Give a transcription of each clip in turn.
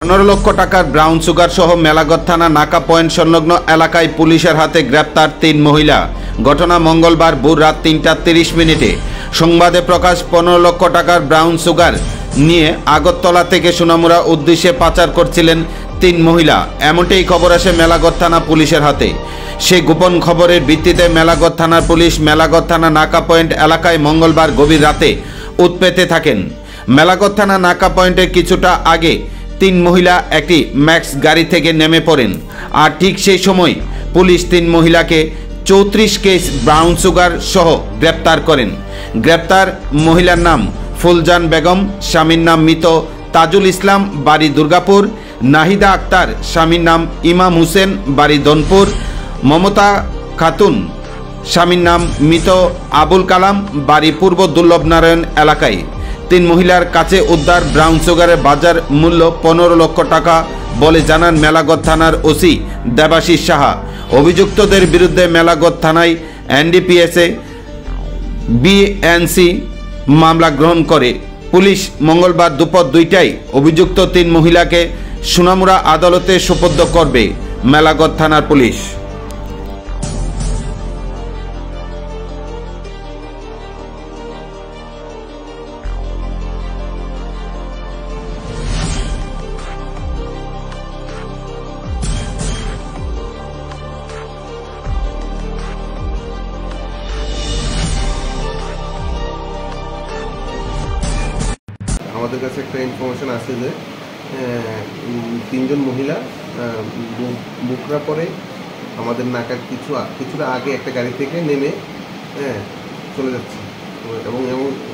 15 লক্ষ টাকার brown sugar সহ মেলাগড় থানা নাকা পয়েন্ট সংলগ্ন এলাকায় পুলিশের হাতে গ্রেপ্তার 3 মহিলা। ঘটনা মঙ্গলবার ভোর রাত 3টা 30 মিনিটে। সংবাদে প্রকাশ 15 লক্ষ টাকার ব্রাউন সুগার নিয়ে আগরতলা থেকে সোনামুড়া উদ্দেশ্যে পাচার করছিলেন 3 মহিলা। এমনটাই খবর আসে মেলাগড় থানা পুলিশের হাতে। সেই গোপন খবরের ভিত্তিতে মেলাগড় থানার পুলিশ মেলাগড় থানা নাকা পয়েন্ট এলাকায় মঙ্গলবার গভীর রাতে উৎপেতে থাকেন। মেলাগড় থানা নাকা পয়েন্টের কিছুটা আগে 3 মহিলা একটি ম্যাক্স গাড়ি থেকে নেমে পড়েন। আর ঠিক সেই সময় পুলিশ 3 মহিলাকে 34 কেস ব্রাউন সুগার সহ গ্রেপ্তার করেন। গ্রেপ্তার মহিলার নাম ফুলজান বেগম, স্বামীর নাম মৃত তাজুল ইসলাম, বাড়ি দুর্গাপুর; নাহিদা আক্তার, স্বামীর নাম ইমাম হোসেন, বাড়ি দনপুর; মমতা খাতুন, স্বামীর নাম মৃত আবুল কালাম, বাড়ি পূর্ব দুর্লভনারায়ণ এলাকায়। 3 মহিলার কাছে উদ্ধার ব্রাউন সুগারের বাজার মূল্য 15 লক্ষ টাকা বলে জানান মেলাগড় থানার ওসি দেবাশিস সাহা। অভিযুক্তদের বিরুদ্ধে মেলাগড় থানায় এনডিপিএসে বিএনসি মামলা গ্রহণ করে পুলিশ মঙ্গলবার দুপুর 2টায় অভিযুক্ত 3 মহিলাকে সোনামুড়া আদালতে সোপর্দ করবে মেলাগড় থানার পুলিশ। আমাদের কাছে একটা ইনফরমেশন আছে যে 3 জন মহিলা বুকরা পরে আমাদের নাকার কিছুটা আগে একটা গাড়ি থেকে নেমে চলে যাচ্ছে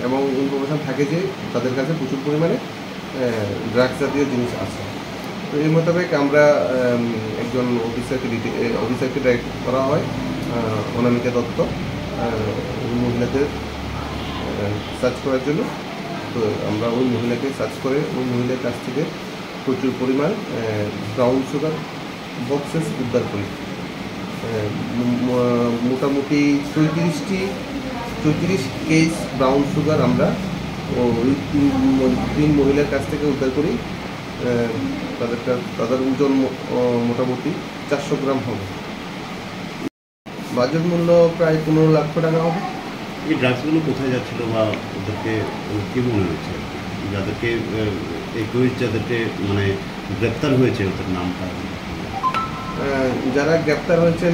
এবং ইনফরমেশন থাকে যে তাদের কাছে প্রচুর পরিমাণে ড্রাগস জাতীয় জিনিস আছে। তো এই মোতাবেক আমরা একজন অফিসারকে ডাইরেক্ট করা হয়, অনামিকা দত্ত, মহিলাদের সার্চ করার জন্য। তো আমরা ওই মহিলাকে সার্চ করে ওই মহিলার কাছ থেকে প্রচুর পরিমাণ ব্রাউন সুগার বক্সেস উদ্ধার করি। মোটামুটি 34 কেস ব্রাউন সুগার আমরা ওই 3 মহিলার কাছ থেকে উদ্ধার করি। তাদের ওজন মোটামুটি 400 গ্রাম হবে। বাজার মূল্য প্রায় 15 লক্ষ টাকা হবে। এই ড্রাগসগুলো কোথায় যাচ্ছিল বা ওদেরকে কী মনে হচ্ছে, যাদেরকে যাদেরকে মানে গ্রেপ্তার হয়েছে ওদের নামটা? যারা গ্রেপ্তার হয়েছেন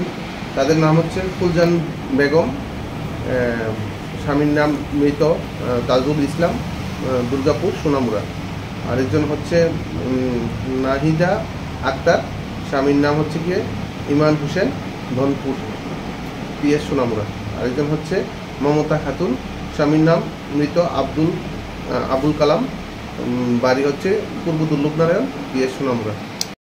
তাদের নাম হচ্ছে ফুলজান বেগম, স্বামীর নাম মৃত তাজুল ইসলাম, দুর্গাপুর সোনামুড়া। আরেকজন হচ্ছে নাহিদা আক্তার, স্বামীর নাম হচ্ছে গিয়ে ইমাম হোসেন, ধনপুর পিএস সোনামুড়া। আরেকজন হচ্ছে মমতা খাতুন, স্বামীর নাম মৃত আবুল কালাম, বাড়ি হচ্ছে পূর্ব দুর্লভনারায়ণ পিএস সোনামুড়া।